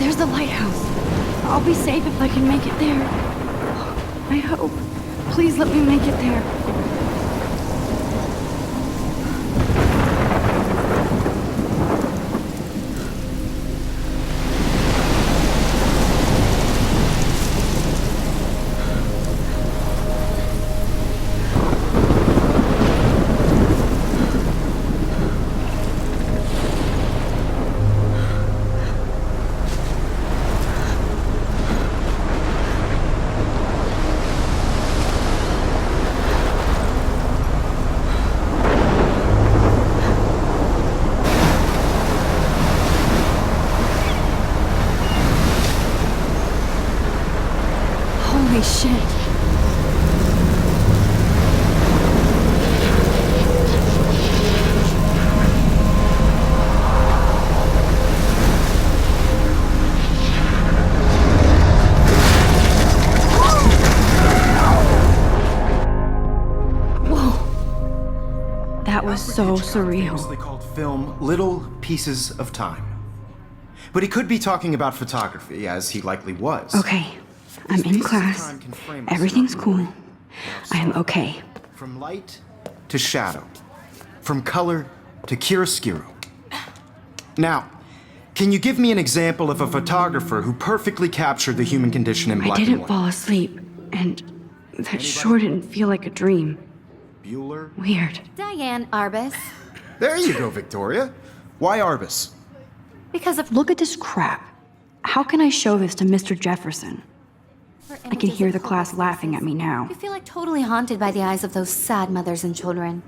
There's the lighthouse. I'll be safe if I can make it there. I hope. Please let me make it there. Holy shit. Whoa. That was so surreal. Famously called film Little Pieces of Time. But he could be talking about photography, as he likely was. Okay. I'm in class. Everything's cool. I'm okay. From light to shadow. From color to chiaroscuro. Now, can you give me an example of a photographer who perfectly captured the human condition in black I and didn't white? fall asleep, and that sure didn't feel like a dream. Bueller? Weird. Diane Arbus. There you go, Victoria. Why Arbus? Because of Look at this crap. How can I show this to Mr. Jefferson? I can hear the class laughing at me now. You feel like totally haunted by the eyes of those sad mothers and children.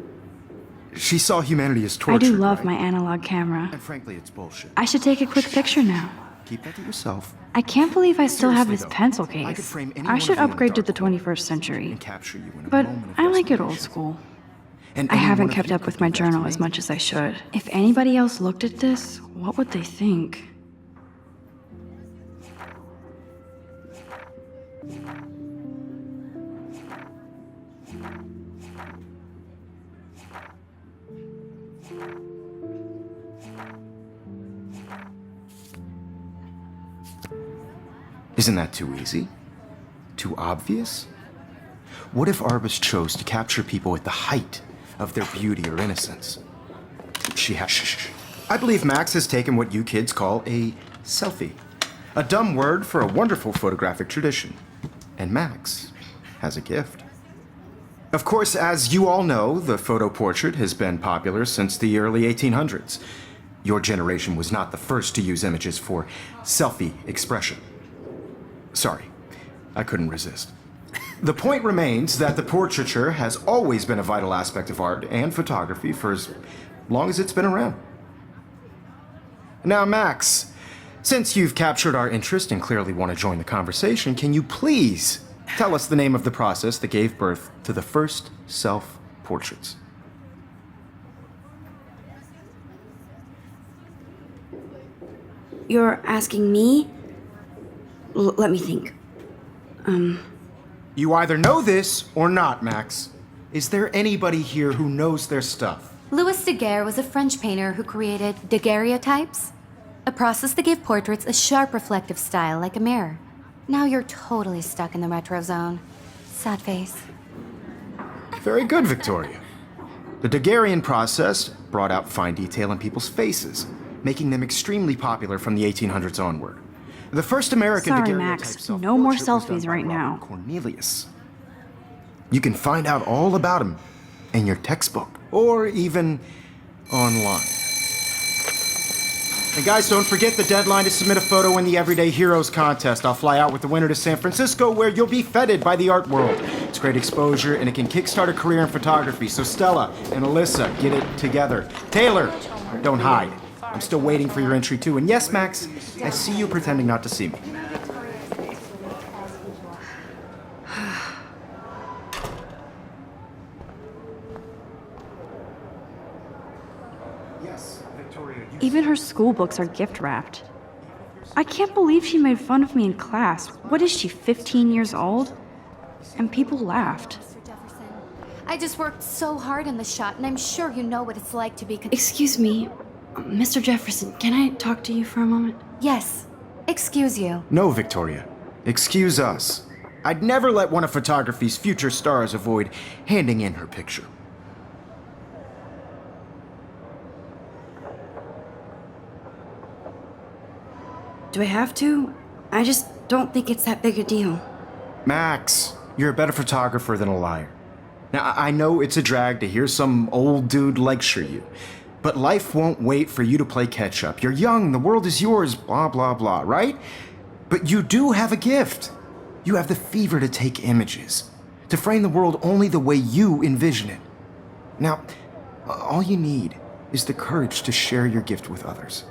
She saw humanity as torture. I do love right? my analog camera. And frankly, it's bullshit. I should take a quick picture now. Keep that to yourself. I can't believe I still have Seriously, this though, pencil I could case. frame any I one should of you in a upgrade to the dark corner 21st century. and capture you in a But moment of I like it old desperation. school. And I any haven't one of kept you up could with do my that to journal me. as much as I should. If anybody else looked at this, what would they think? Isn't that too easy? Too obvious? What if Arbus chose to capture people at the height of their beauty or innocence? She has. Shh. I believe Max has taken what you kids call a selfie. A dumb word for a wonderful photographic tradition. And Max has a gift. Of course, as you all know, the photo portrait has been popular since the early 1800s. Your generation was not the first to use images for selfie expression. Sorry, I couldn't resist. The point remains that the portraiture has always been a vital aspect of art and photography for as long as it's been around. Now, Max, since you've captured our interest and clearly want to join the conversation, can you please tell us the name of the process that gave birth to the first self-portraits? You're asking me? Let me think. You either know this or not, Max. Is there anybody here who knows their stuff? Louis Daguerre was a French painter who created daguerreotypes, a process that gave portraits a sharp reflective style like a mirror. Now you're totally stuck in the retro zone. Sad face. Very good, Victoria. The Daguerrean process brought out fine detail in people's faces, making them extremely popular from the 1800s onward. The first American Sorry, daguerreotype Max. self-portrait No more was done selfies by right now. Robert Cornelius. You can find out all about him in your textbook, or even online. And guys, don't forget the deadline to submit a photo in the Everyday Heroes contest. I'll fly out with the winner to San Francisco, where you'll be feted by the art world. It's great exposure, and it can kickstart a career in photography. So Stella and Alyssa, get it together. Taylor, don't hide. I'm still waiting for your entry too. And yes, Max, I see you pretending not to see me. Yes, Victoria. Even her school books are gift wrapped. I can't believe she made fun of me in class. What is she, 15 years old? And people laughed. Mr. Jefferson, I just worked so hard on the shot, and I'm sure you know what it's like to be. Excuse me, Mr. Jefferson, can I talk to you for a moment? Yes. Excuse you. No, Victoria. Excuse us. I'd never let one of photography's future stars avoid handing in her picture. Do I have to? I just don't think it's that big a deal. Max, you're a better photographer than a liar. Now, I know it's a drag to hear some old dude lecture you, but life won't wait for you to play catch up. You're young, the world is yours, blah, blah, blah, right? But you do have a gift. You have the fever to take images, to frame the world only the way you envision it. Now, all you need is the courage to share your gift with others.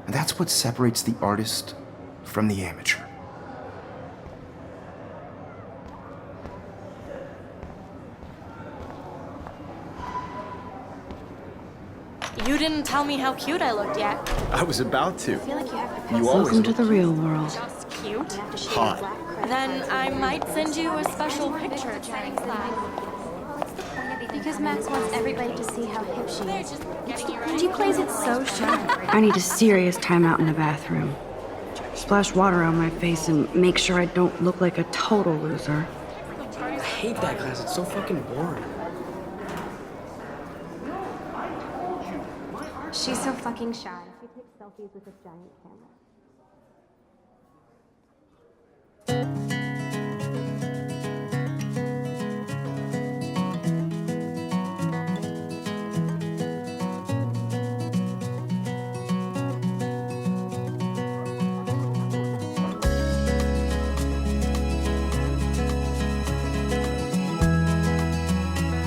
And that's what separates the artist from the amateur. You didn't tell me how cute I looked yet. I was about to. You Welcome to the real world. Just cute. hot. Then I might send you a special picture during class. Because Max wants everybody to see how hip she is. Just getting you ready. She plays it so sharp. I need a serious timeout in the bathroom. Splash water on my face and make sure I don't look like a total loser. I hate that class. It's so fucking boring. She's so fucking shy. She takes selfies with this giant camera.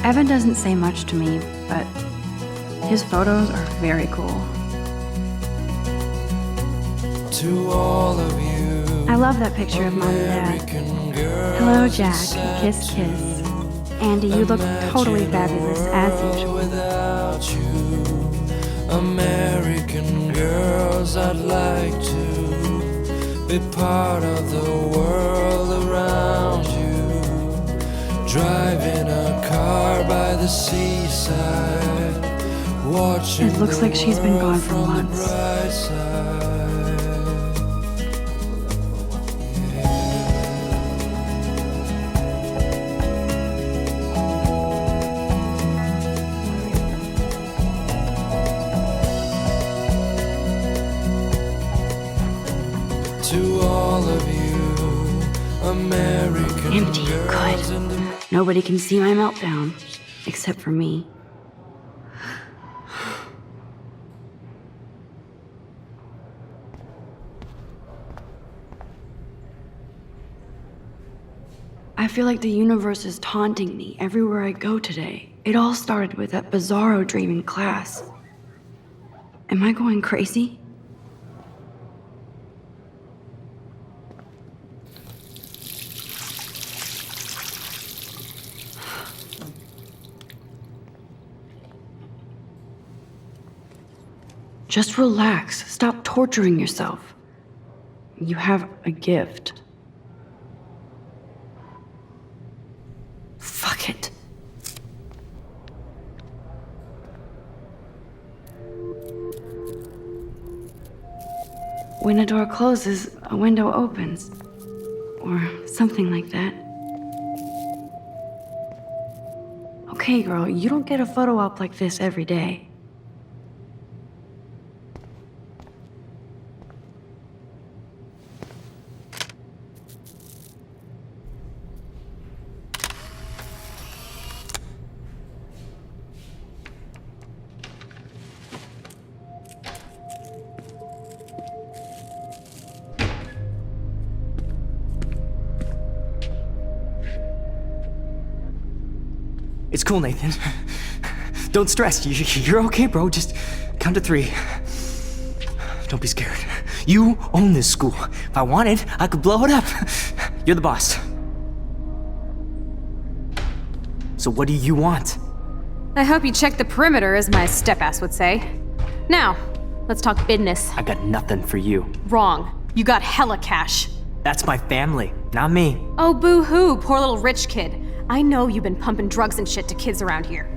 Evan doesn't say much to me, but his photos are very cool. To all of you, I love that picture of Mom and Dad. Hello, Jack. Kiss, kiss. Andy, you look totally fabulous, as usual. without you, American girls, I'd like to be part of the world around you. Driving a car by the seaside, watching It looks like she's been the gone world for from the months. bright side. To all of you, American Empty, girls good. in the Nobody can see my meltdown, except for me. I feel like the universe is taunting me everywhere I go today. It all started with that bizarro dream in class. Am I going crazy? Just relax. Stop torturing yourself. You have a gift. Fuck it. When a door closes, a window opens. Or something like that. Okay, girl, you don't get a photo op like this every day. It's cool, Nathan. Don't stress. You're okay, bro. Just count to 3. Don't be scared. You own this school. If I wanted, I could blow it up. You're the boss. So what do you want? I hope you checked the perimeter, as my step-ass would say. Now, let's talk business. I got nothing for you. Wrong. You got hella cash. That's my family, not me. Oh, boo-hoo, poor little rich kid. I know you've been pumping drugs and shit to kids around here.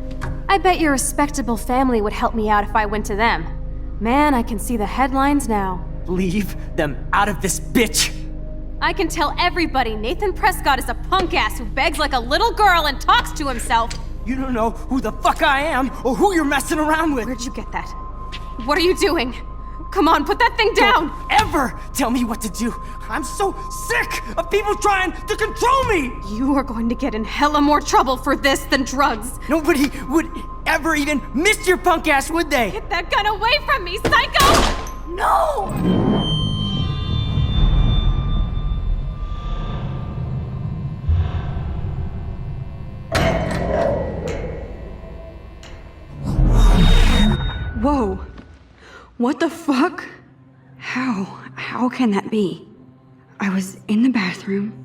I bet your respectable family would help me out if I went to them. Man, I can see the headlines now. Leave them out of this, bitch! I can tell everybody Nathan Prescott is a punk ass who begs like a little girl and talks to himself. You don't know who the fuck I am or who you're messing around with. Where'd you get that? What are you doing? Come on, put that thing down! Don't ever tell me what to do. I'm so sick of people trying to control me. You are going to get in hella more trouble for this than drugs. Nobody would ever even miss your punk ass, would they? Get that gun away from me, psycho! No! Whoa. What the fuck? How can that be? I was in the bathroom.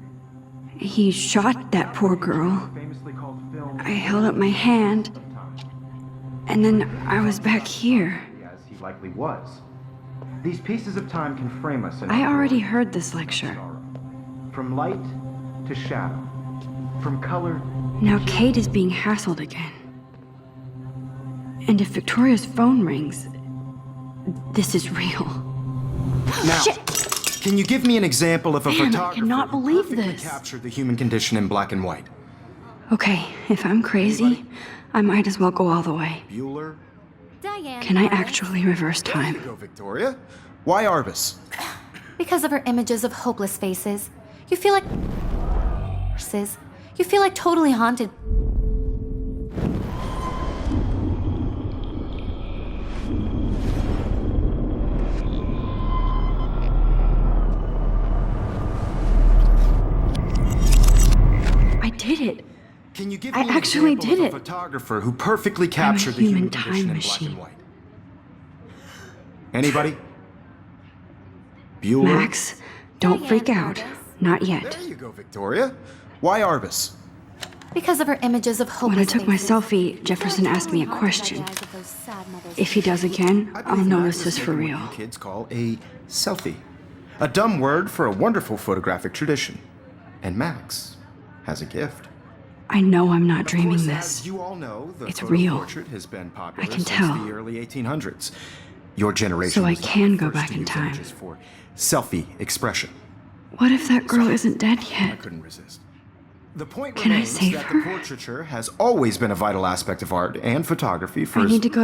He shot that poor girl. I held up my hand. And then I was back here. As he likely was. These pieces of time can frame us in I already heard this lecture. from light to shadow, from color. Now Kate is being hassled again. And if Victoria's phone rings, this is real. Now, can you give me an example of a Man, I photographer cannot who believe perfectly this. captured the human condition in black and white? Okay, if I'm crazy, I might as well go all the way. Bueller? Diane. Can I Arbus. actually reverse There time? you go, Victoria. Why Arbus? Because of her images of hopeless faces, you feel like. You feel like totally haunted. I did it. Can you give I me an actually example did of a it. photographer who perfectly captured the human human time condition in black machine. and white? Anybody? Bueller? Max, don't freak out. Not yet. There you go, Victoria. Why Arbus? Because of her images of hopeless When I took my faces. selfie, Jefferson asked me a question. If he does again, I I'll believe know Max this is is for making what real. you kids call a selfie. A dumb word for a wonderful photographic tradition. And Max has a gift. I know I'm not Of dreaming course, this. as you all know, the It's photo real. portrait has been popular I can since tell. the early 1800s. Your generation So I was not can the go first back to in use time. images for selfie expression. What if that girl isn't dead I yet? couldn't resist. The point Can I remains save that her? the portraiture has always been a vital aspect of art and photography for I as need to go